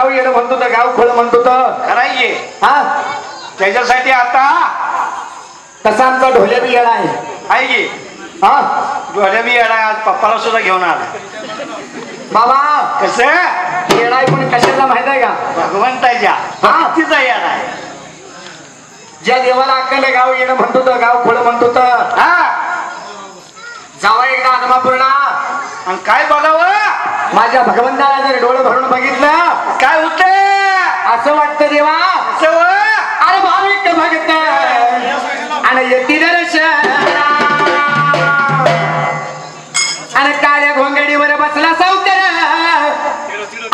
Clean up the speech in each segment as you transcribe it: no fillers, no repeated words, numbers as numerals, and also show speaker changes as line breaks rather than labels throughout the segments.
गाव येणं म्हणतो तर गाव खोळ म्हणतो तर
करायचे
हा
त्याच्यासाठी आता
तसा आमचा ढोल्या बी येणं आहे
की
हा
ढोल्या बी येणार आज पप्पाला सुद्धा घेऊन आला
बाबा
कसं
येणार पण कशाचा माहित आहे का
भगवंताच्या
हा
तिचा येणार
ज्या देवाला अक्कल गाव येणं म्हणतो तर गाव खोळ म्हणतो तर
हा
जावा एकदा आदमापूर्णा
आणि काय बघावं
माझ्या भगवंताला जर डोळं भरून बघितलं
काय होतंय
असं वाटतं देवा
सव
अरे भाविक भक्त आणि येती दर्शन आणि काळ्या घोंगडीवर बसला सावकर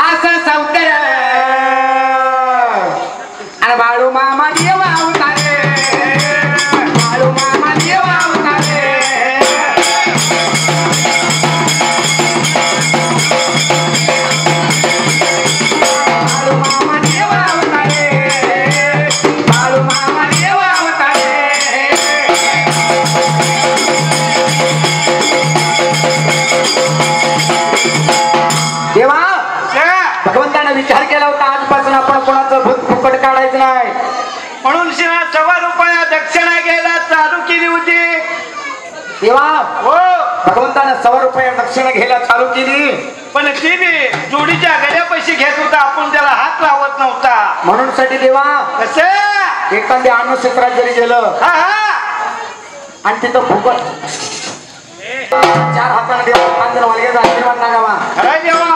असं सावकर आणि बाळू मामा देवा उतारे बाळू मामा देवा उतारे बाळू मामा देवा उतारे बाळू मामा देवा उतारे देवा भगवंताने विचार केला होता आजपासून आपण कोणाचं भूत फुकट काढायचं नाही
म्हणून 100 दक्षिणा घ्यायला चालू केली होती
देवा
हो
भगवंताने 100 रुपये दक्षिणा घ्यायला चालू केली
पण ती बी जोडीच्या गड्या पैसे घेत होता आपण त्याला हात लावत नव्हता
म्हणून साठी देवा
कसं
एखाद्या अन्नक्षेत्रात जरी गेलं
हा हा
आणि तिथं फुकट 4 हाताने देवा पांजर वालग्याचा आशीर्वाद लागावा
खरं देवा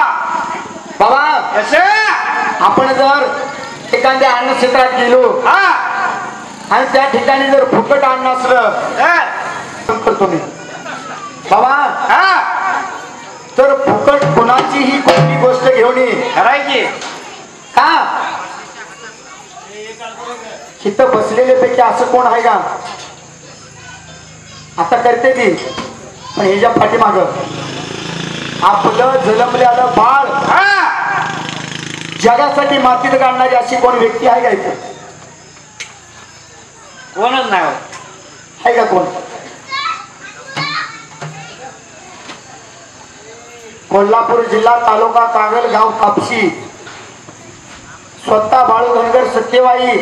बाबा
कसं
आपण जर एखाद्या अन्नक्षेत्रात गेलो
हा
आणि त्या ठिकाणी जर फुकट अन्न असलं करतो मी बाबा
हा
तर फुकट कुणाचीही कोणती गोष्ट घेऊन ये
करायची
का इथं बसलेले पैकी असं कोण आहे का आता करते ती पण ह्याच्या पाठीमाग आपलं जन्मलेलं बाळ जगासाठी मातीत काढणारी अशी कोण व्यक्ती आहे का इथं
कोणच नाही
आहे का कोण कोल्हापूर जिल्हा तालुका कागल गाव कापशी स्वतः बाळू धनगर सत्यवाई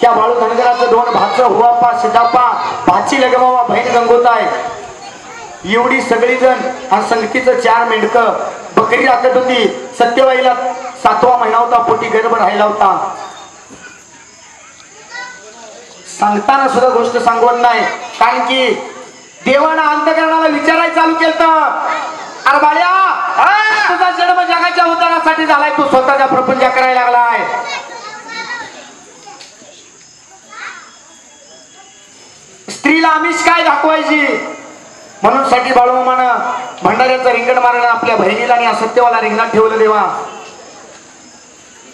त्या बाळू धनगराचं 2 भाचं हुआपा सिद्धापा भाची लगमावा बहीण गंगोताय एवढी सगळी जण हा संगतीचं 4 मेंढकं बकरी राखत होती सत्यवाईला 7वा महिना होता पोटी गर्भ राहिला होता सांगताना सुद्धा गोष्ट सांगवत नाही कारण की देवानं अंतकरणाला विचारायला चालू केलं अरे बाळ्या तुझा जन्म जगाच्या उद्धारासाठी झालाय तू स्वतःच्या प्रपंच करायला लागलाय स्त्रीला आमिष काय दाखवायची म्हणून साठी बाळूमामानं भंडाऱ्याचं रिंगण मारलं आपल्या बहिणीला आणि सत्यवाला रिंगणात ठेवलं देवा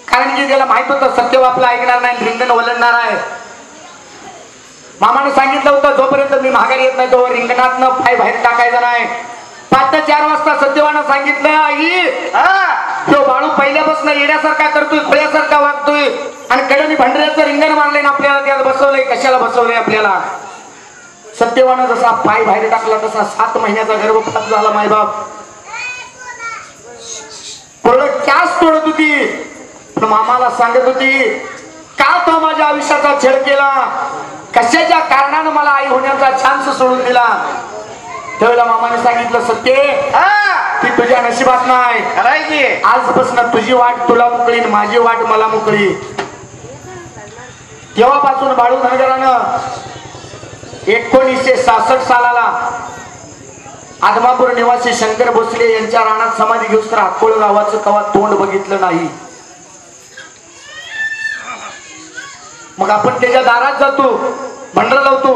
कारण की त्याला माहित होतं सत्यवा आपलं ऐकणार नाही रिंगण ओलांडणार आहे मामानं सांगितलं होतं जोपर्यंत मी माघारी येत नाही तो रिंगणातनं पाय बाहेर टाकायचा नाही 5 ते 4 वाजता सत्यवानं सांगितलं आई तो बाळू पहिल्यापासून येण्यासारखा करतोय खुल्यासारखा वागतोय आणि कडेने भंडाऱ्याचं रिंगण मारलंय ना आपल्याला त्यात बसवलंय कशाला बसवलंय आपल्याला सत्यवानं जसा पाय बाहेर टाकला तसा 7 महिन्याचा गर्भपात झाला मायबाप पूर्ण कॅस तोडत होती पण मामाला सांगत होती का तो माझ्या आयुष्याचा छळ केला कशाच्या कारणानं मला आई होण्याचा चान्स सोडून दिला त्यावेळेला मामाने सांगितलं सत्य ती तुझ्या नशिबात नाही
करायची
आजपासून तुझी वाट तुला मोकळी माझी वाट मला मोकळी तेव्हापासून बाळू धनगरानं 1966 सालाला आदमापूर निवासी शंकर भोसले यांच्या रानात समाधी घेऊस तर अक्कोळ गावाचं कवा तोंड बघितलं नाही मग आपण त्याच्या दारात जातो भंडारा लावतो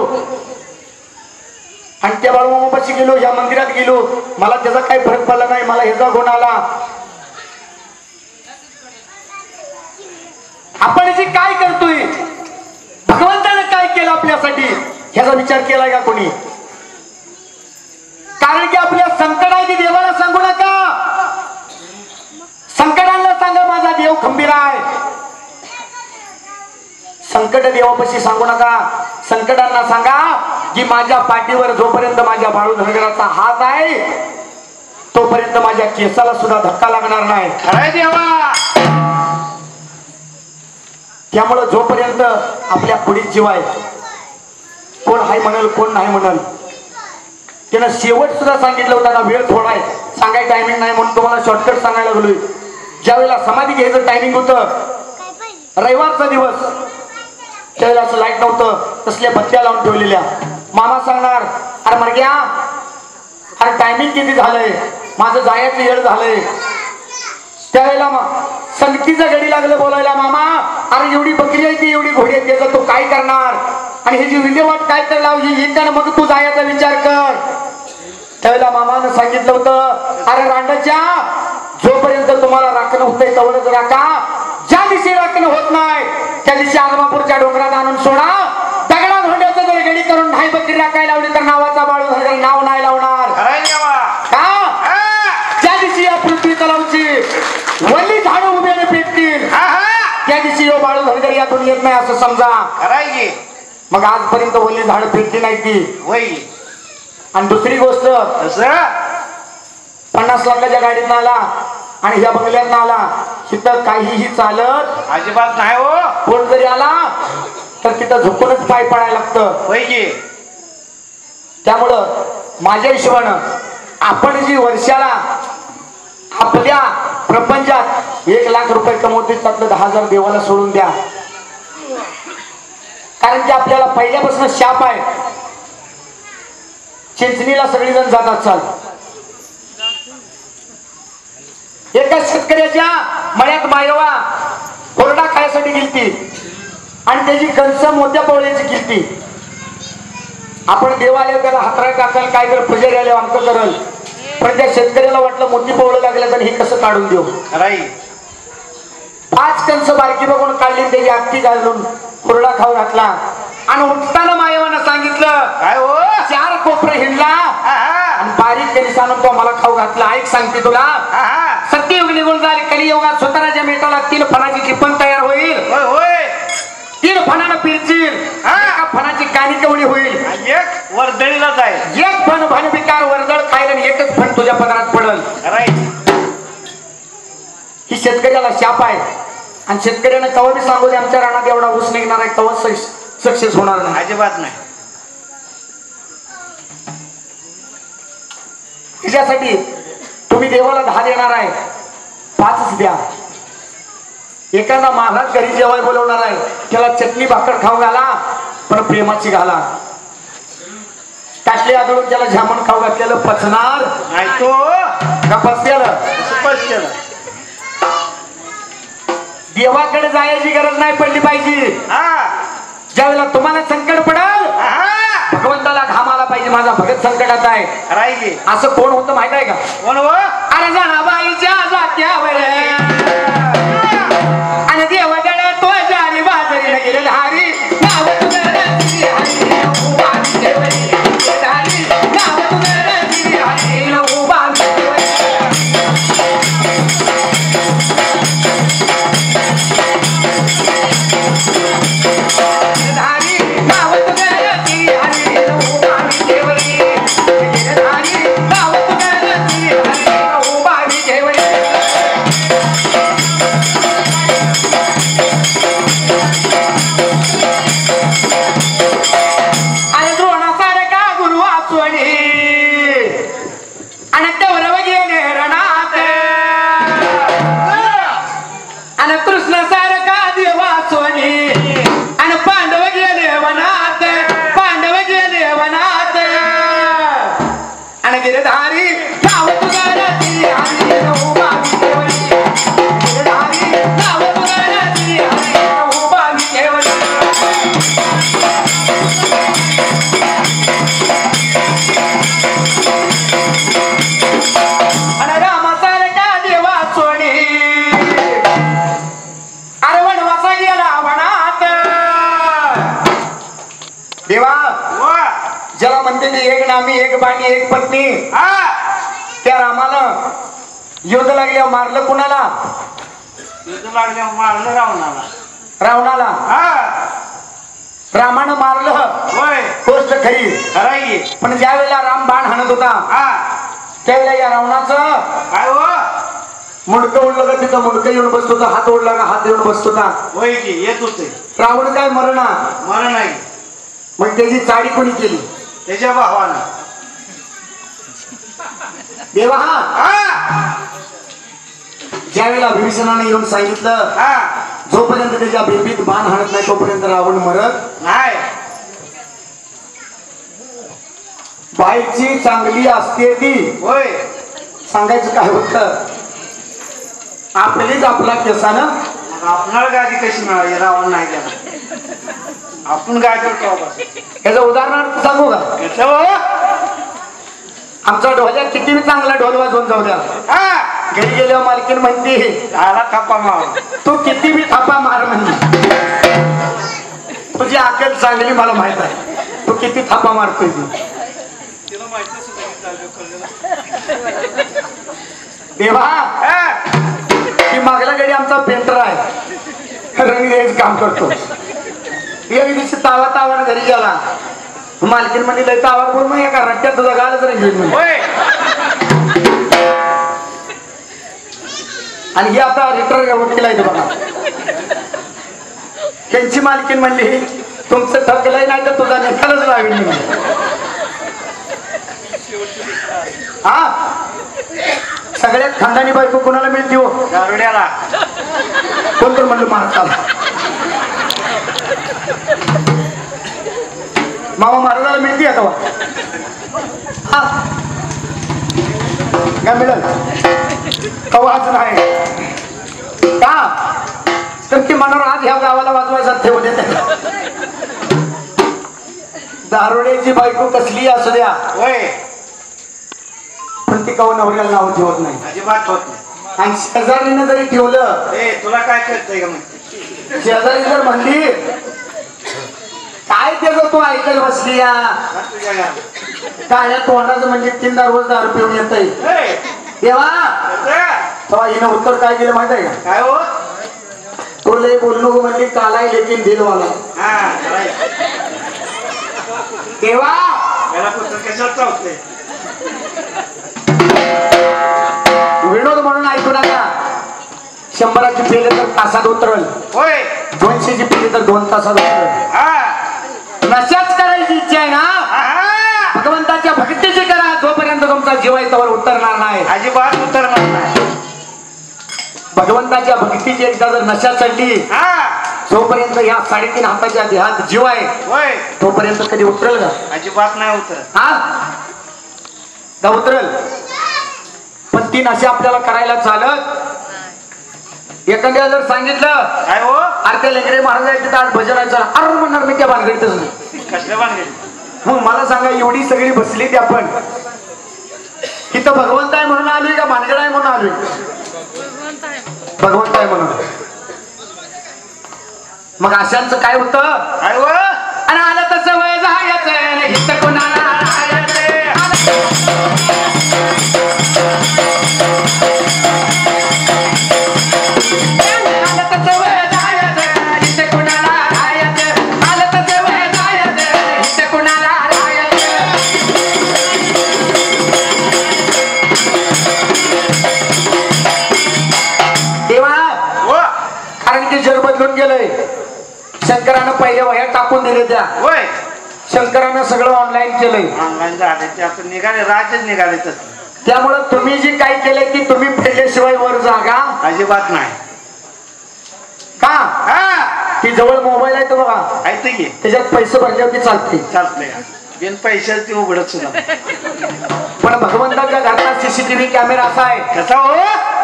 आणि त्या बाळूमामापाशी गेलो या मंदिरात गेलो मला त्याचा काही फरक पडला नाही मला ह्याचा गुण आला आपण जे काय करतोय भगवंताने काय केलं आपल्यासाठी ह्याचा विचार केलाय का कोणी कारण की आपल्या संकट आहे ती देवाला सांगू नका संकटांना सांगा माझा देव खंबीर आहे संकट देवापाशी सांगू नका संकटांना सांगा की माझ्या पाठीवर जोपर्यंत माझ्या बाळू धनगराचा हात आहे तोपर्यंत माझ्या केसाला सुद्धा धक्का लागणार नाही.
खरंय देवा.
त्यामुळं जोपर्यंत आपल्या पुढील जीव आहे, कोण हाय म्हणाल कोण नाही म्हणाल, त्यानं शेवट सुद्धा सांगितलं होतं ना, वेळ थोडा आहे, सांगायचं टायमिंग नाही म्हणून तुम्हाला शॉर्टकट सांगायला लागलोय. ज्यावेळेला समाधी घ्यायचं टायमिंग होतं, रविवारचा दिवस, त्यावेळेला असं लाईट नव्हतं, तसल्या बत्त्या लावून ठेवलेल्या. मामा सांगणार, अरे मर्ग्या, अरे टायमिंग किती झालंय, माझं जायचं वेळ झालंय. त्यावेळेला संगतीचं घडी लागलं बोलायला, मामा अरे एवढी बकरी आहे ती, एवढी घोडी आहे, त्याचं तू काय करणार, आणि ह्याची विल्हेवाट काय तर लावली, ही मग तू जायचा विचार कर. त्यावेळेला मामानं सांगितलं होतं, अरे रांडाच्या, जोपर्यंत तुम्हाला राखणं होतंय तेवढंच राखा. ज्या दिवशी राखणं होत नाही त्या दिवशी आदमापूरच्या डोंगरात आणून सोडा. दगडा धोंड्याचं जर गडी करून ढाई बकरी राखायला लावली तर नावाचा बाळू नाव नाही लावणार. का? ज्या दिवशी या पृथ्वी तलावची वल्ली झाडं उभ्याने पेटतील त्या दिवशी यो बाळू धनगर या दुनियेत नाही असं समजा. मग आजपर्यंत वल्ली झाडं पेटली नाही ती. आणि दुसरी गोष्ट, 50 लाखाच्या गाडीत आला आणि ह्या बंगल्यात आला, तिथं काहीही चालत
अजिबात नाही हो.
कोण जरी आला तर तिथं झोपूनच पाय पडायला लागतं. त्यामुळं माझ्या हिशोबानं आपण जी वर्षाला आपल्या प्रपंचात 1 लाख रुपये कमवते, त्यातलं 10,000 देवाला सोडून द्या. कारण की आपल्याला पहिल्यापासून शाप आहे. चिंचणीला सगळीजण जातात. चाल, एका शेतकऱ्याच्या मळ्यात मायवा कोरडा खायसाठी गेलती आणि त्याची कणस मोठ्या पवळ्याची गेलती. आपण देवालय त्याला हातराय टाकाल, काय कर पुजारी आले आमचं करल, पण त्या शेतकऱ्याला वाटलं मोठी पवळं लागलं तर हे कसं काढून देऊ. 5 कणस बारकी बघून काढली, त्याची आगती घालून कोरडा खाऊ घातला. आणि उठताना मायवानं सांगितलं,
काय हो,
4 कोपरे हिंडला आणि बारीक कणसानं तो मला खाऊ घातला. ऐक सांगते तुला, सत्ययुग निघून जाईल, कलियुगात स्वतःच्या मेटाला 3 फणाची टिपण तयार होईल. 3 फणानं पिरचील, एका फणाची कानी कवडी होईल,
एक वर्दळीला जाईल.
1 फण भन विकार वर्दळ खाईल आणि 1च फण तुझ्या पदरात पडल. ही शेतकऱ्याला शाप आहे. आणि शेतकऱ्यानं कवा बी सांगू दे आमच्या रानात एवढा ऊस निघणार आहे, कवा सक्सेस होणार नाही.
अजिबात नाही.
त्याच्यासाठी तुम्ही देवाला 10 देणार आहे, 5च द्या. एखादा महाराज घरी जेवाय बोलवणार आहे, त्याला चटणी भाकर खाऊ घाला, पण प्रेमाची घाला. काटली आदळून त्याला जामून खाऊ घातलेलं पचणार
नाही तो
का पचलेलं. देवाकडे जायची गरज नाही पडली पाहिजे. ज्यावेळेला तुम्हाला संकट पडेल, भगवंताला घाम आला पाहिजे, माझा भगत संकटात आहे. असं कोण होतं माहित आहे का?
कोण?
अरे जनाबाईच्या जात्यावर आणि देवगड तो जारी बाजरीने गेले हारी. ज्याला म्हणते ते एक नामी एक बाणी एक पत्नी, त्या रामानं युद्ध लागल्यावर मारलं कुणाला?
युद्ध लागल्यावर मारलं रावणाला.
रावणाला रामानं मारलं, होय गोष्ट खरी. पण ज्या वेळेला राम बाण हाणत होता त्याला या रावणाचं
काय हो
मुंडकं उडलं का तिथं मुंडकं येऊन बसतो होता, हात ओढला का हात येऊन बसतो होता.
होय की येत होते
रावण काय मरणा
मरण नाही
मग त्याची चाडी कोणी केली?
त्याच्या भावानं.
देवा ज्यावेळेला भीषणाने येऊन सांगितलं जोपर्यंत त्याच्या बेंबीत बाण हाणत नाही तोपर्यंत रावण मरत
नाही.
बाईची चांगली असते ती
होय
सांगायचं काय होतं आपलीच आपला केसानं.
मग आपणाला गाडी कशी मिळाली? रावण नाही गेला आपण गाडीवर केव्हा
याचं उदाहरणार्थ सांगू का? आमचा ढोल्या किती चांगला ढोल वाजवून जाऊ द्या, घरी गेल्यावर मालकीन म्हणते
झाला थापा मार,
तू किती बी थापा मार म्हणते. तुझी अक्कल चांगली मला माहित आहे, तू किती थापा मारतोय तू. देवा ती मागल्या गाडी आमचा पेंटर आहे, रंग द्यायचं काम करतो. एक दिवशी तावा तावाने घरी गेला, मालकीन म्हणजे लय तावा करून मग एका रट्ट्यात तुझा गालच रंगीन. आणि ही आता रिटर वकील आहे बघा, त्यांची मालकीन म्हणली तुमचं थकलंय नाही तर तुझा निकालच लावेल. हा सगळ्यात खानदानी बायको कोणाला मिळते हो?
दारुड्याला.
कोण कोण म्हणलं महाराजाला? मामा महाराजाला मिळते आता काय मिळेल कवाच नाही का? तर ती मनावर आज ह्या गावाला वाजवायचा ठेवू दे. दारुड्याची बायको कसली असू द्या
होय
पण ती कवा नवऱ्याला नाव ठेवत नाही,
अजिबात होत नाही.
आणि शेजारीनं जरी ठेवलं,
तुला काय कळतंय का? मग
शेजारी जर म्हणली काय त्याचं तू ऐकल बसली या काय या तोंडाचं म्हणजे 3 रोज दारू पिऊन येत देवा. तेव्हा हिनं उत्तर काय केलं माहित आहे का?
काय हो
तो लय बोल नको म्हणली कालाय लेकिन दिलवाला. देवा
याला पुत्र कशाला चावते?
विनोद म्हणून ऐकू नका. 100ची पेले तर तासात उतरल,
होय
200ची पेले तर 2 तासात उतरल. नशाच करायची इच्छा आहे ना, भगवंताच्या भक्तीची करा. जोपर्यंत तुमचा जीव आहे तोवर उतरणार नाही,
अजिबात उतरणार नाही.
भगवंताच्या भक्तीची एकदा जर नशा चढली जोपर्यंत ह्या 3.5 हाताच्या देहात जीव आहे
होय
तोपर्यंत कधी उतरल का?
अजिबात नाही उतरत.
का उतरल? पण ती नशा आपल्याला करायला चालत. एखाद्याला जर सांगितलं
काय हो
अरे ते लेकरे महाराज आहे तिथं आज भजन आहे, अरे म्हणणार मी त्या भानगडीतच नाही.
कसल्या भानगडी?
मग मला सांगा एवढी सगळी बसली ती आपण इथं भगवंत आहे म्हणून आलोय का भानगड आहे म्हणून आलोय? भगवंत आहे म्हणून. मग अशांचं काय होतं?
काय हो
आणि आलं तसं वय जायचं हित कोणाला गेलंय. शंकरानं पहिल्या वह्या टाकून दिले त्या.
होय
शंकरानं सगळं ऑनलाईन केलंय.
ऑनलाईन झाले ते आपण निघाले राज्यच निघाले.
त्यामुळे तुम्ही जी काय केलंय की तुम्ही फेडल्याशिवाय वर जागा
अजिबात नाही.
का? ती जवळ मोबाईल आहे तो बघा,
ऐकते की
त्याच्यात पैसे भरल्यावरती चालते.
चालतंय बिन पैशाच ती उघडत सुद्धा.
पण भगवंताच्या घरात सीसीटीव्ही कॅमेरा असा आहे
कसा हो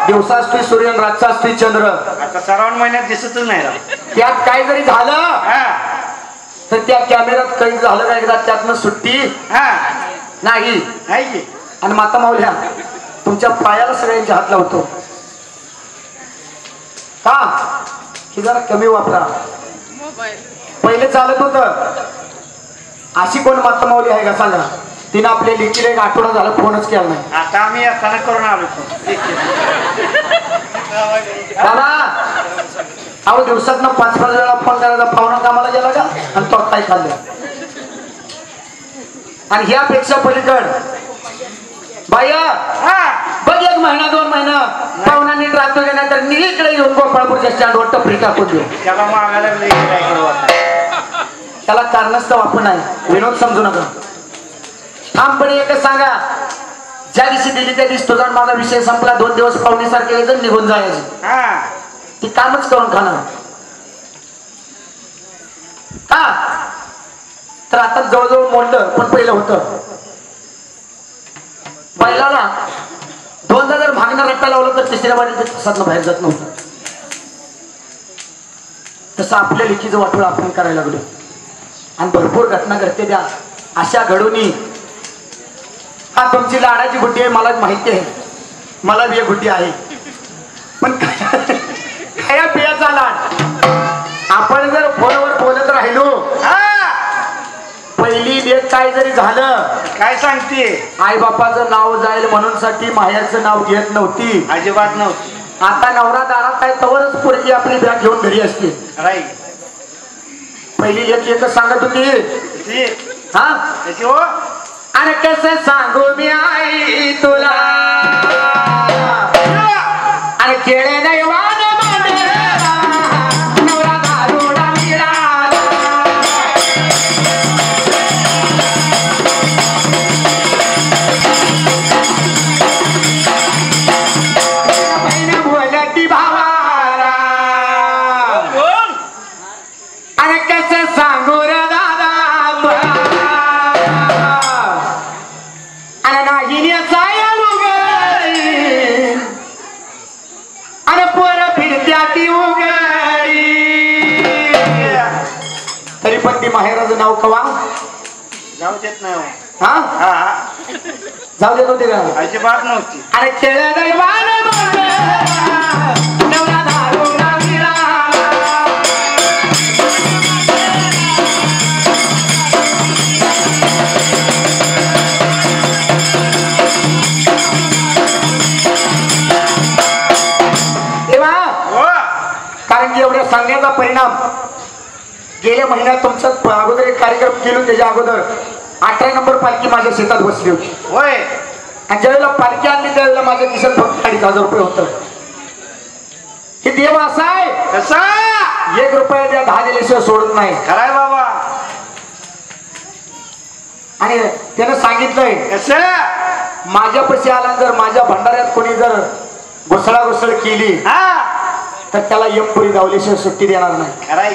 दिवसा असतोय सूर्य आणि रातचा असतोय चंद्र.
आता श्रावण महिन्यात दिसतच नाही.
त्यात काय जरी झालं तर त्या कॅमेऱ्यात काही झालं का एकदा त्यातनं सुट्टी नाही. आणि माता माऊल्या तुमच्या पायाला सगळ्यांच्या हात लावतो का की जरा कमी वापरा. पहिले चालत होत. अशी कोण माता माऊली आहे का सांगा? तिनं आपल्या लेकीला 1 आठवडा झाला फोनच केला नाही.
आता आम्ही येताना करून आलो
अहो दिवसातनं 5-5 वेळा फोन करायचा. पाहुणा कामाला गेला का आणि तो काय खाल्लं. आणि ह्यापेक्षा पलीकड बाय
हा
बघ 1 महिना 2 महिना पाहुणा नीट राहतो का नाही तर मी इकडे येऊन गोपाळपूरच्या स्टँडवर टपरी टाकून देऊ.
त्याला मागायला लागले काय करू आता.
त्याला कारणास्तव आपण आहे विनोद समजू नका. ठामपणे एकच सांगा ज्या दिवशी दिली त्या दिवशी तुझा माझा विषय संपला. 2 दिवस पाहुणीसारखे यायचं निघून जायचं.
हा
ती कामच करून खाणार का तर आता जवळजवळ मोडलं पण पहिलं होतं. बैलाला 2दा जर भागणार रट्टा लावलं तर 3ऱ्या बाजूला तसातनं बाहेर जात नव्हतं. तसं आपल्या लेखीचं वाटोळ आपण करायला लागलो आणि भरपूर घटना घडते त्या अशा घडूनी. हा तुमची लाडाची गुड्डी आहे मला माहिती आहे. मला बी एक गुड्डी आहे पण खाया पियाचा लाड. आपण जर फोनवर बोलत राहिलो पहिली लेख काय जरी झालं
काय सांगते
आई बापाचं नाव जाईल म्हणून साठी माहेरचं नाव घेत नव्हती
अजिबात नव्हती.
आता नवरा दारात काय तवरच पोरगी आपली बॅग घेऊन घरी असते.
राईट
पहिली लेख एकच सांगत होती हा
त्याची हो
अरे कसं सांगू मी आई तुला अरे खेळे नाही वाद नवरा दारुडा मिळाला बहीण बोलती भावाला अरे कसं सांगू रे दादा अरे नाही अरे पोर फिरत्या ती उघडी तरी पण ती माहेराचं नाव कवा
जाऊ देत नाही हो.
हा
हा
जाऊ देत होते का
अजिबात नव्हती.
अरे खेळ नवरा दारुडा मिळाला कारण की एवढ्या सांगण्याचा परिणाम गेल्या महिन्यात तुमचं अगोदर एक कार्यक्रम केलो त्याच्या अगोदर 18 नंबर पालखी माझ्या शेतात बसली होती.
होय
आणि ज्यावेळेला पालखी आणली त्यावेळेला माझ्या खिशात फक्त 2,500 रुपये होतं. हे देव असा आहे
कसा
1 रुपया द्या 10 दिल्याशिवाय सोडत नाही.
खराय बाबा.
आणि त्यानं सांगितलंय
कसं
माझ्यापाशी आला जर माझ्या भंडाऱ्यात कोणी जर घुसळा केली तर त्याला यमपुरी धावल्याशिवाय सुट्टी देणार नाही.
खराय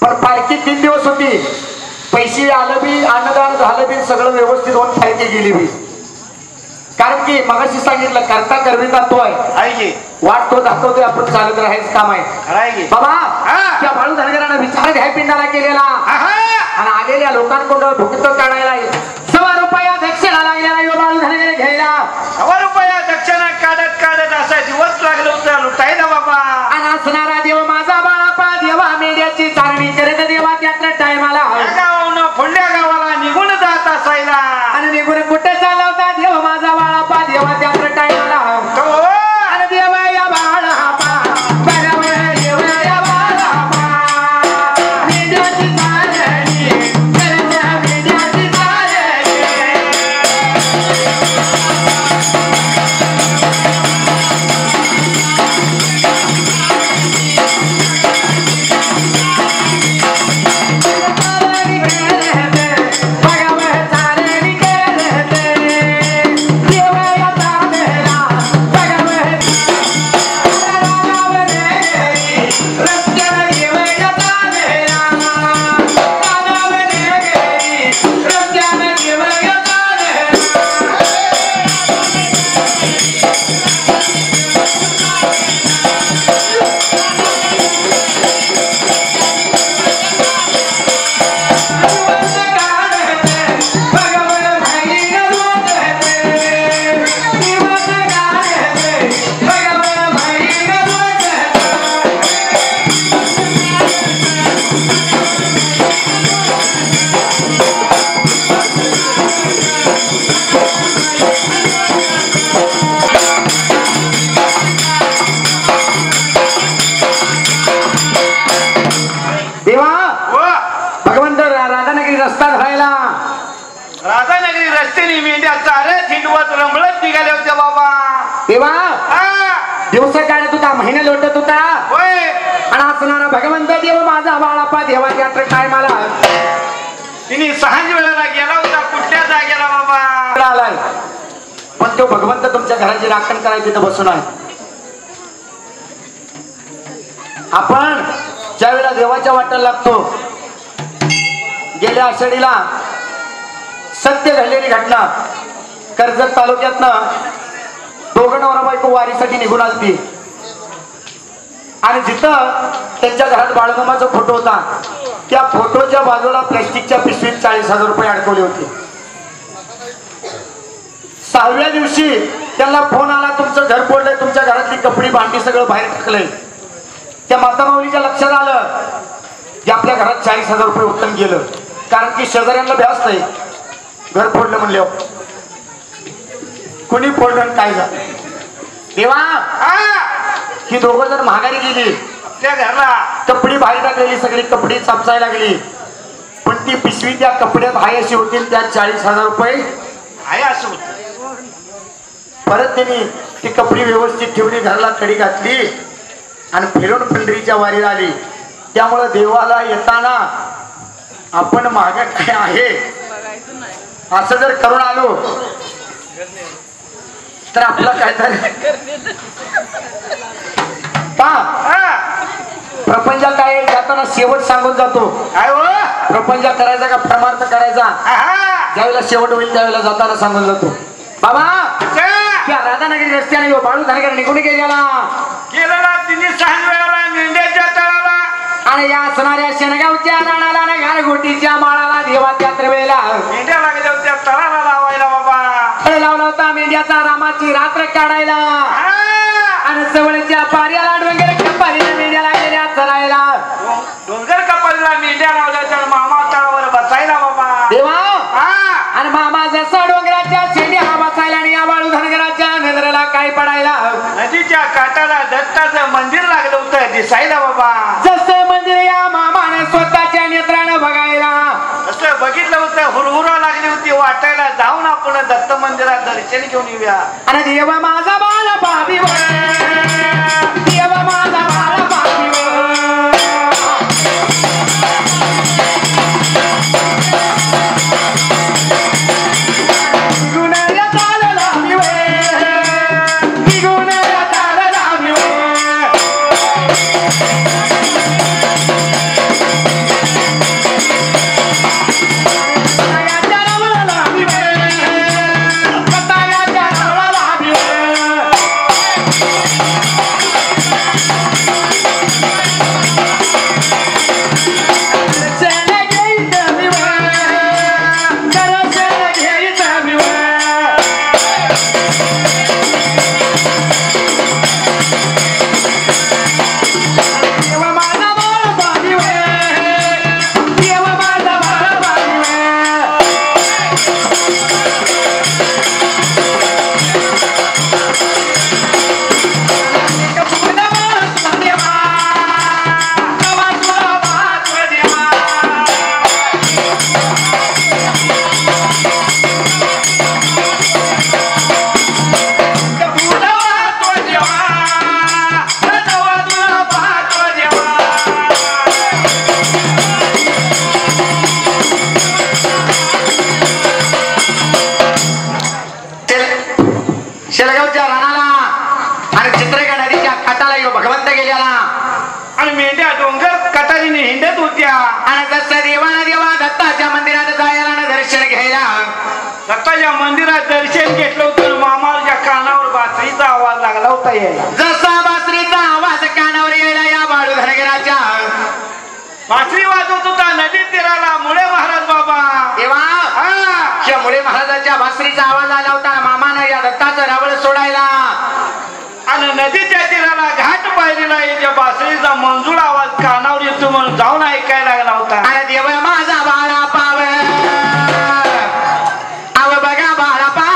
पण पालखी 3 दिवस होती. पैसे आलं बी अन्नदान झालं बी सगळं व्यवस्थित होऊन पालखी गेली बी. कारण की मगाशी सांगितलं करता करविता तो आहे वाट तो दाखवतोय आपण चालत राहायचं काम आहे. बाबा त्या बाळू धनगरांना विचार घ्याय पिंडाला केलेला आणि आलेल्या लोकांकडून भुकत काढायला 1.25 रुपया दक्षिणा लागलेला बाळू धनगर घ्यायला
1.25 रुपया दक्षिणा काढत काढत असा दिवस लागलो होता लुटायला बाबा.
आणि असणारा देव माझा बाळापा देवा मेल्याची चारणी करत देवा त्यातल्या टायमाला
गावानं फोंड्या गावाला निघून जात असायला
आणि निघून कुठे चालला होता देव माझा बाळापा देवा त्यातल्या टायमाला आणि देवा या बाळापा देव या बाळापा मेल्याची चारणी करत मेल्याची चारणी भगव चारणी करते महिना लोटत होता
होय
आणि असणारा भगवंत देव माझा बाळापा देवाची यात्रा काय मला
तिने सहाज वेळेला गेला होता कुठल्या जागेला बाबा
आलाय पण तो भगवंत तुमच्या घराची राखण करायची तिथं बसून आहे. आपण ज्या वेळेला देवाच्या वाटेला लागतो गेल्या आषाढीला सत्य घडलेली घटना कर्जत तालुक्यातनं दोघं नवरा बायको वारीसाठी निघून आलती आणि जिथं त्यांच्या घरात बाळूमामाचा फोटो होता त्या फोटोच्या बाजूला प्लॅस्टिकच्या पिशवीत 40,000 रुपये अडकवले होते. 6व्या दिवशी त्यांना फोन आला तुमचं घर फोडलंय तुमच्या घरातली कपडी भांडी सगळं बाहेर टाकलंय. त्या माता माऊलीच्या लक्षात आलं की आपल्या घरात 40,000 रुपये उत्तम गेलं कारण की शेजाऱ्यांना भ्यास नाही घर फोडलं म्हणल्यावर कोणी फोडलं काय झालं देवा ही दोघं जण महागारी गेली
त्या घरला
कपडी बाहेर टाकलेली सगळी कपडी चापसायला लागली पण ती पिशवी त्या कपड्यात हाय अशी होती त्या 40,000 रुपये
आहे असं होत.
परत त्यांनी ती कपडी व्यवस्थित ठेवली घराला कडी घातली आणि फिरून पंढरीच्या वारीला आली. त्यामुळं देवाला येताना आपण माग काय आहे असं जर करून आलो तर आपलं काय झालं प्रपंच काय जाताना शेवट सांगून जातो
काय हो
प्रपंच करायचा का परमार्थ करायचा ज्यावेळेला शेवट होईल त्यावेळेला जाताना सांगून जातो बाबा त्या राधानगरी रस्त्याने बाळू धनगर निघून गेलेला
गेलेला तिने सहाज वेळेला मेंढ्याच्या तळाला
आणि या असणाऱ्या शेनगावच्या राणाला आणि गारगोटीच्या माळाला देवाच्या वेळेला
मेंढ्या लागल्या होत्या तळाला लावायला बाबा
फळ लावला होता मेंढ्याचा रामाची रात्र काढायला आणि जवळच्या पाऱ्याला डोंगर कपारीला मेंढ्या लागलेल्या चरायला
डोंगर कपालीला मेंढ्या लावल्या तर मामा तळावर बसायला बाबा
देवा आणि मामा जसा डोंगराच्या शेंड्याला बसायला आणि या बाळू धनगराच्या नजरेला काय पडायला
नदीच्या काठाला दत्ताचं मंदिर लागलं होतं दिसायला बाबा
जसं मंदिर या मामाने स्वतःच्या नेत्रानं बघायला
असं बघितलं होतं हुरहुरा लागली होती वाटायला जाऊन आपण दत्त मंदिरात दर्शन घेऊन येऊया
आणि देव माझा बाळ पापी देव माझा बाळ पापी शेलगावच्या राणाला आणि चित्रका नदीच्या काठाला भगवंत गेलेला
आणि मेंढ्या डोंगर कटारीने हिंडत होत्या
आणि जसं देवाना देवा दत्ताच्या मंदिरात जायला आणि दर्शन घ्यायला
दत्ताच्या मंदिरात दर्शन घेतलं होतं मामाच्या कानावर बासरीचा आवाज लागला होता यायला
जसा बासरीचा आवाज कानावर यायला या बाळू धनगराच्या
बासरी वाजवत होता नदी तीराला मुळे महाराज बाबा
देवा मुळे महाराजाच्या बासरीचा आवाज आला होता मामानं या दत्ताचं रावळ सोडायला
आणि नदीच्या तीराला घाट पाहिलेला याच्या बासरीचा मंजूळ आवाज कानावर येतो म्हणून जाऊन ऐकायला लागला होता
आणि देव माझा बाळा पाव आव बघा बाळा पा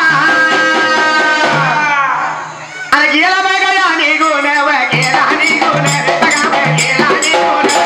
आणि गेला बघा निघून गेला निघून बघा गेला निघून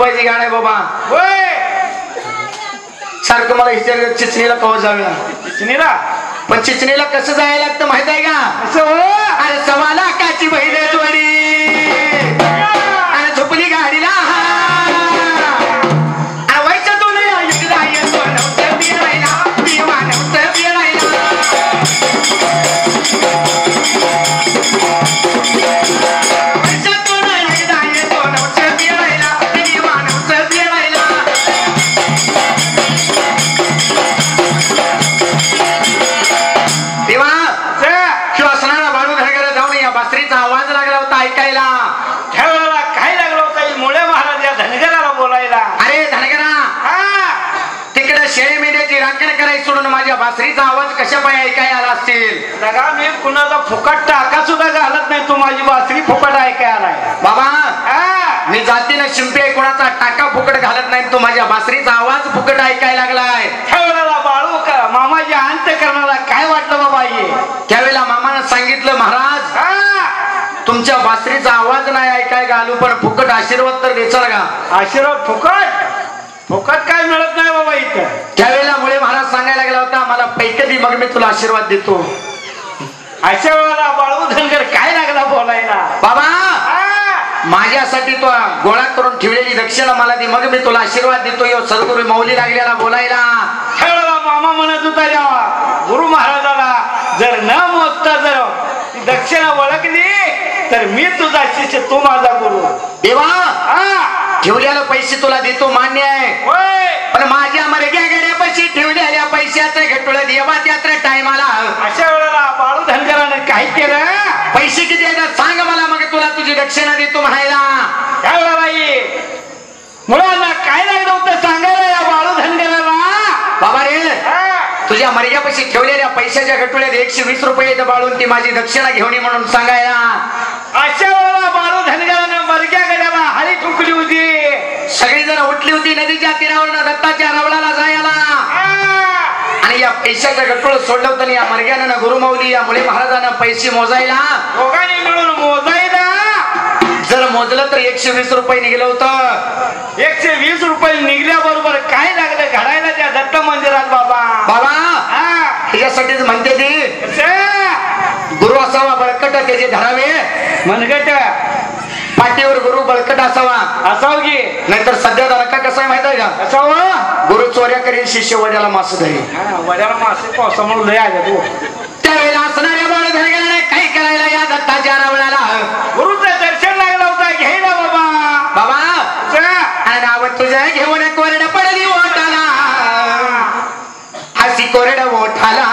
नंदुबाईची गाणं आहे बाबा.
होय
सारखं मला विचार चिचणीला कवा जाऊया.
चिचणीला
पण चिचणीला कसं जायला लागतं माहित आहे का?
असं हो.
अरे सव्वा लाखाची बहिण जोडी आणि झोपली गाडीला आणि व्हायचं तो नाही एकदा येतो नव्हतं बिळायला देवा नव्हतं बिळायला. वर्षातून एकदा येतो नव्हतं बिळायला देवा नव्हतं बिळायला. देवा किंवा असणारा बाळू धनगराला जाऊन या बासरीचा आवाज लागला होता ऐकायला.
ठेवायला काय लागलं होतं मुळे महाराज या धनगराला बोलायला.
अरे धनगरा तिकडे शेळी मेंढ्याची राखण करायची सोडून माझ्या बासरीचा आवाज कशा पाय ऐकायला आला असतील.
लगा मी कुणाचा फुकट टाका सुद्धा घालत नाही. तू माझी बासरी फुकट ऐकाय आलाय
बाबा. मी जातीनं शिंपी आहे कोणाचा टाका फुकट घालत नाही. तू माझ्या बासरीचा आवाज फुकट ऐकायला लागलाय.
ठेवला बाळू का मामाजी अंत करणारा काय वाटलं बाबा ये.
त्यावेळेला मामानं सांगितलं महाराज तुमच्या बासरीचा आवाज नाही ऐकाय घालू पण फुकट आशीर्वाद तर देचाल का.
आशीर्वाद फुकट फुकट काय मिळत नाही बाबा इथं.
त्यावेळेला मुळे महाराज सांगायला लागला होता मला पैक दे मग मी तुला आशीर्वाद देतो.
अशा वेळेला बाळू धनगर काय लागला बोलायला.
बाबा माझ्यासाठी तो गोळा करून ठेवलेली दक्षिणा मला दे मग मी तुला आशीर्वाद देतो. यो सद्गुरू मौली लागलेला बोलायला.
ठेवला मामा म्हणत होता जेव्हा गुरु महाराजाला जर न मोजता जर दक्षिणा ओळखली तर मी तुझा शिष्य तू माझा गुरु.
देवा ठेवलेला पैसे तुला देतो मान्य आहे पण माझ्या मर्ग्या गड्यापाशी ठेवलेल्या पैशाचं घटोळं देवा त्यात्र टायमाला.
अशा वेळेला बाळू धनगरानं काय केलं.
पैसे किती येतात सांग मला मग तुला तुझी दक्षिणा देतो म्हणायला.
त्यावेळेला बाई मुलांना काय लागलं होतं सांगायला या बाळू धनगराला.
बाबा रे तुझ्या मर्यापाशी ठेवलेल्या पैशाच्या गटुळ्यात 120 रुपये बाळून ती माझी दक्षिणा घेऊन म्हणून सांगायला.
अशा वेळेला बाळू धनगरानं मर्ग्या गड्याला हाळी ठुकली होती.
सगळी जण उठली होती नदीच्या तीरावर दत्ताच्या रवळाला जायला आणि या पैशाचं गटुळ सोडलं होतं. या मर्ग्यानं गुरुमाऊली या मुळे महाराजांना पैसे मोजायला
दोघांनी मिळून मोजायला
जर मोजलं तर 120 रुपये निघलं होतं.
120 रुपये निघल्याबरोबर काय लागलं घडायला त्या दत्त मंदिरात बाबा.
बाबा त्याच्यासाठीच म्हणते ती गुरु असावा बळकट त्याचे धरावे
मनगट
पाठीवर गुरु बळकट असावा
असाव की
नाहीतर सध्या धनका कसा आहे माहित आहे का.
असावं
गुरु चोऱ्या करीन शिष्य वड्याला मास धरी.
वड्याला मासे पावसामुळे लय आले तू.
त्यावेळेला असणाऱ्या बाळ धनगराने काय करायला या दत्ताच्या रवळाला
गुरुचं दर्शन लागलं होतं घ्यायला बाबा.
बाबा आणि नाव तुझ्या घेऊन कोरड पडली ओठाला हसी कोरड ओठाला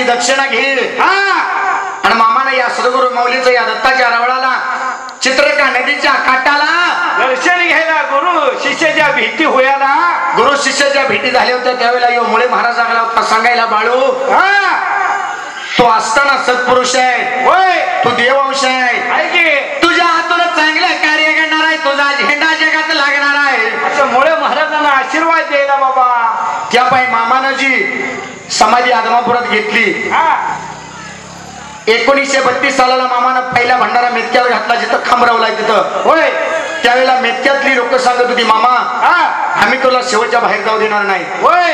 दक्षिणा घे. आणि मामानं या सद्गुरु मौलीचं या दत्ताच्या रवळाला चित्रका नदीच्या काठाला
दर्शन घ्यायला गुरु शिष्याच्या भेटी होयाला.
गुरु शिष्याच्या भेटी झाल्या होत्या त्यावेळेला यो मुळे महाराज लागला होता सांगायला बाळू तो असताना सत्पुरुष आहे
होय
तू देववंश आहे
तुझ्या हातून चांगलं कार्य करणार आहे तुझा झेंडा जगात लागणार आहे असं मुळे महाराजांना आशीर्वाद द्यायला बाबा.
त्या पायी मामानं जी समाधी आदमापुरात घेतली 1932 सालाला मामानं पहिला भंडारा मेतक्यावर घातला जिथं खांबरवलाय तिथं.
होय
त्यावेळेला मेतक्यातली लोक सांगत होती मामा आम्ही तुला शेवटच्या बाहेर जाऊ देणार नाही.
होय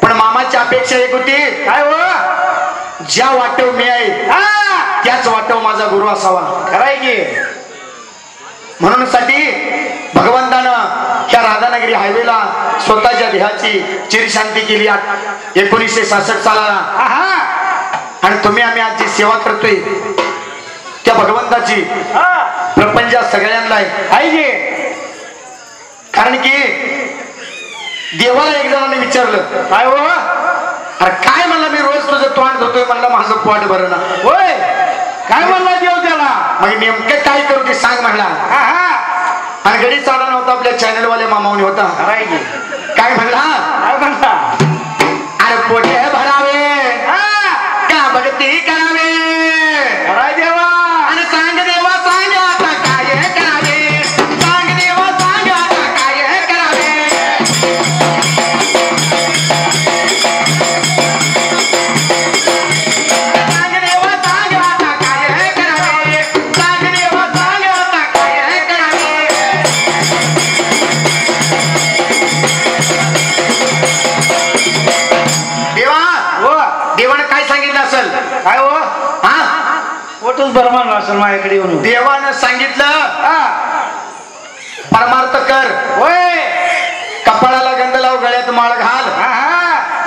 पण मामाची अपेक्षा एक होती
काय हो
ज्या वाटेव मी आहे त्याच वाटेव माझा गुरु असावा.
खराय की
म्हणून साठी भगवंतानं ह्या राधानगरी हायवेला स्वतःच्या देहाची चिरशांती केली 1966 सालाला. आणि तुम्ही आम्ही आज जी सेवा करतोय त्या भगवंताची प्रपंच सगळ्यांना आहे. कारण की देवाला एक जणांनी विचारलं
काय हो
अरे काय म्हणलं मी रोज तुझं तोंड धुतोय म्हणलं माझं पोट भरणा.
होय काय म्हणला देव त्याला.
मग नेमकं काय करू ते सांग म्हणला. आणि गडी चाला नव्हता आपल्या चॅनलवाले मामावणी होता. काय म्हणला अरे पोटे भरावे का भक्ती करावे
देवा.
आणि सांग देवा सांग आता काय करावे. सांग देवा सांग आता काय करावे. सांग देवा सांग आता काय करावे. सांग देवा सांग आता काय करावे. देवा देवानं काय सांगितलं असेल.
काय हो
हा
पोटच भर म्हणला असेल माझ्याकडे येऊन.
देवानं सांगितलं परमार्थ कर.
होय
कपाळाला गंध लाव गळ्यात माळ घाल.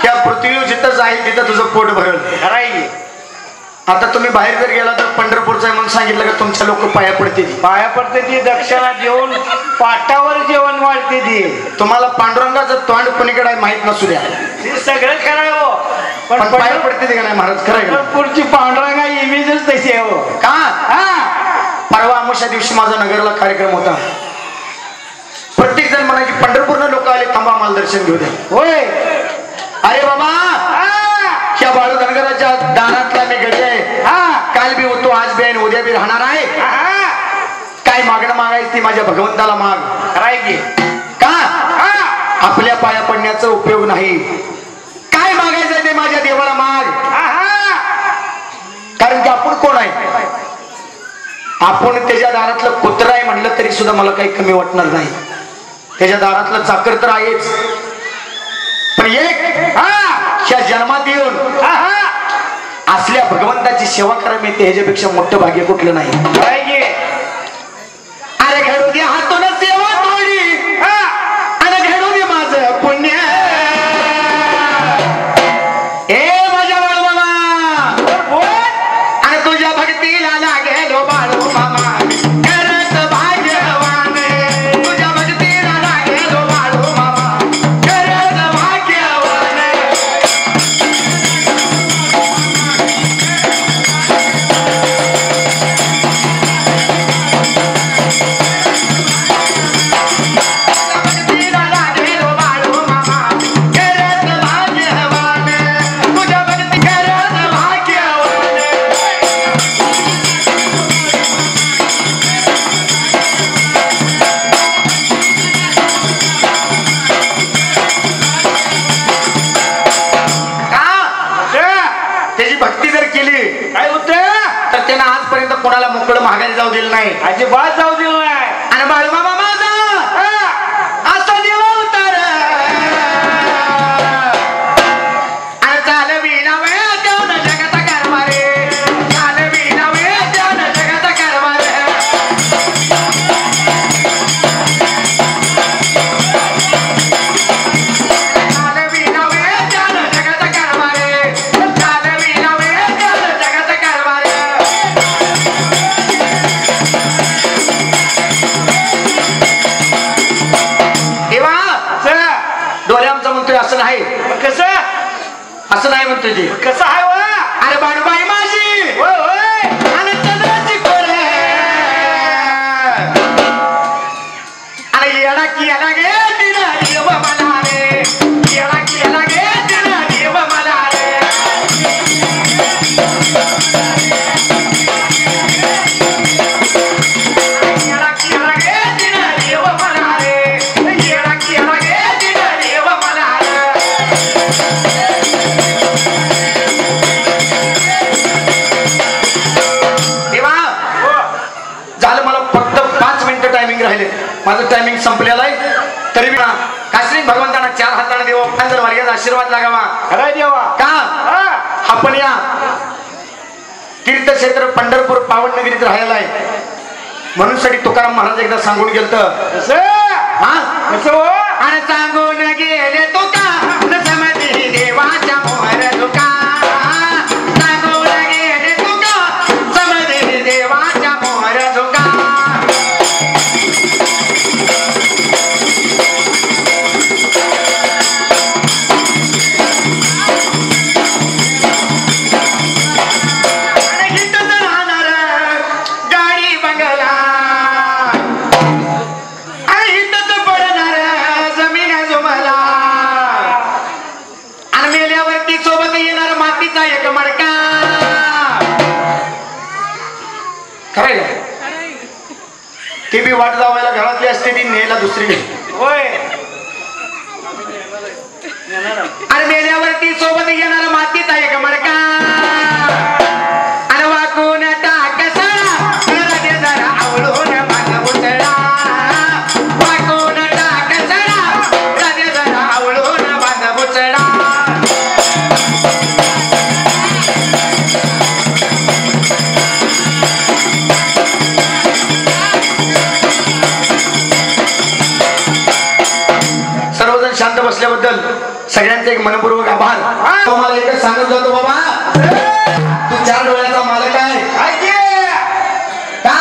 ह्या पृथ्वीवर जिथं जाईल तिथं तुझं पोट भरल. आता तुम्ही बाहेर जर गेला तर पंढरपूरचं आहे म्हणून सांगितलं का तुमच्या लोक पाया पडतील.
पाया पडते ती दक्षिणा देऊन पाटावर जेवण वाढते ती.
तुम्हाला पांडुरंगाचं तोंड कोणीकडे आहे माहित नसू द्या.
ते सगळं खरं हो
पण पाया पडते का नाही महाराज. खरं
पुढची पांडुरंगा इमेजच तशी आहे हो.
का परवा अमावस्या दिवशी माझा नगरला कार्यक्रम होता. प्रत्येक जण म्हणायची पंढरपूरनं लोक आले थांबा आम्हाला दर्शन घेऊ द्या.
होय
अरे बाबा ह्या बाळू धनगराच्या दारातला मी गडी आहे. काल बी होतो आज बी आहे उद्या बी राहणार आहे. काय मागणं मागायची ती माझ्या भगवंताला माग. का आपल्या पाया पडण्याचा उपयोग नाही. काय मागायचं ते माझ्या देवाला माग. कारण की आपण कोण आहे. आपण त्याच्या दारातलं कुत्रा आहे म्हणलं तरी सुद्धा मला काही कमी वाटणार नाही. त्याच्या दारातलं चाकर तर आहेच. पण एक ह्या जन्मात येऊन असल्या भगवंताची सेवा करा मिळते ह्याच्यापेक्षा मोठं भाग्य कुठलं नाही. अरे घडू दे हातून सेवा थोडी आणि घडू दे माझं पुण्य. ए माझ्या बाळू मामा आणि तुझ्या भक्तीला लागेलो बाळू मामा. करत भाग्यवान तुझ्या भक्तीला लागेलो बाळू मामा. करत भाग्यवान. कोणाला मोकळं महागारी जाऊ दिलं नाही.
अजिबात जाऊ दिलं नाही.
आणि बाळू मामा माझा असा देव उतार चालविला वेळ देऊन जगाचा कारभारे. चालविला वेळ देऊन जगाचा कारभार. चालविला वेळ देऊन जगाचा कारभारे. चालविला वेळ देऊन जगाचा कारभार. डोळ्यामचं म्हणतोय असं नाही.
कसं
असं नाही म्हणतोय ते.
कसं आहे वा.
अरे बाळूबाई माझी
होय होय
आणि चंद्राची कोरे आणि येडा की याला गे तिला देव मला रे. येडा की याला गे तिला देव मला रे. येडा की याला गे तिला देव मला रे. येडा की याला गे तिला देव मला रे. झालं मला फक्त 5 मिनिटं टायमिंग राहिले. माझं टायमिंग संपलेलं आहे. तरी काश्मीर भगवंतांना 4 हाताने देवा जर वर्गाचा आशीर्वाद लागावा.
खरं देवा
का आपण या तीर्थक्षेत्र पंढरपूर पावननगरीत राहायला आहे म्हणून साठी तुकाराम महाराज एकदा सांगून गेलत आणि सांगून गेले तुका समधी देवाच्या मोहर तुका सांगून गेले तुका समधी देवाच्या मोहर तुका ती बी वाट जावायला घरातली असते ती नेला दुसरी
होय
आणि मेल्यावरती सोबत येणार मातीचा एक मडका आणि वाकून टाक सडा जरा आवडून माझा बुचडा वाकून टाक सडा जरा आवडून माझा बुचडा शांत बसल्याबद्दल सगळ्यांचे एक मनपूर्वक आभार. मला एकच सांगत जातो बाबा तू 4 डोळ्याचा मालक आहे का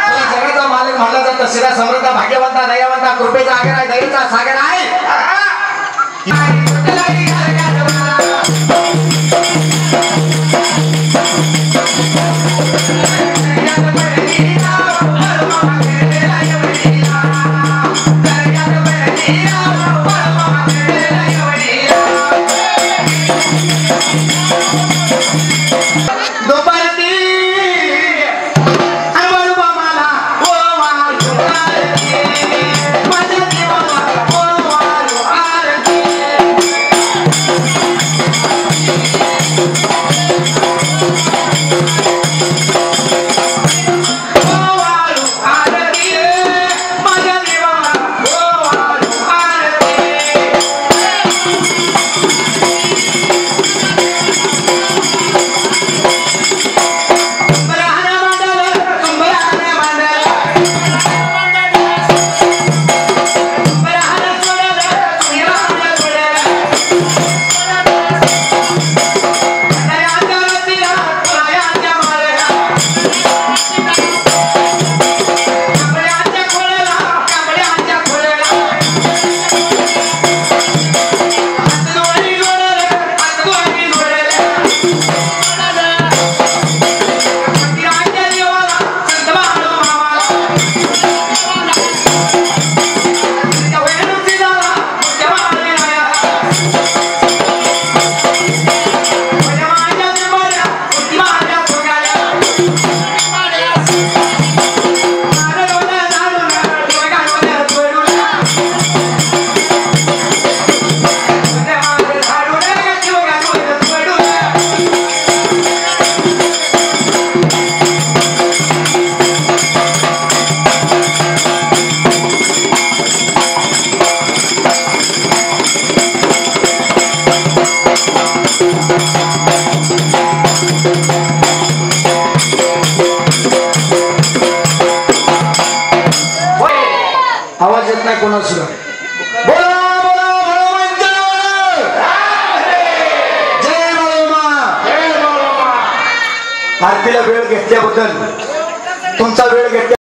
तुला जगाचा मालक म्हणला जात शिरा समृद्ध भाग्यवंता दयावंता कृपेचा आगर आहे दयेचा सागर आहे. आवाज येत नाही कोणासुद्धा. बोला बोला हनुमंत जय बाळोबा. आरतीला वेळ घेतल्याबद्दल तुमचा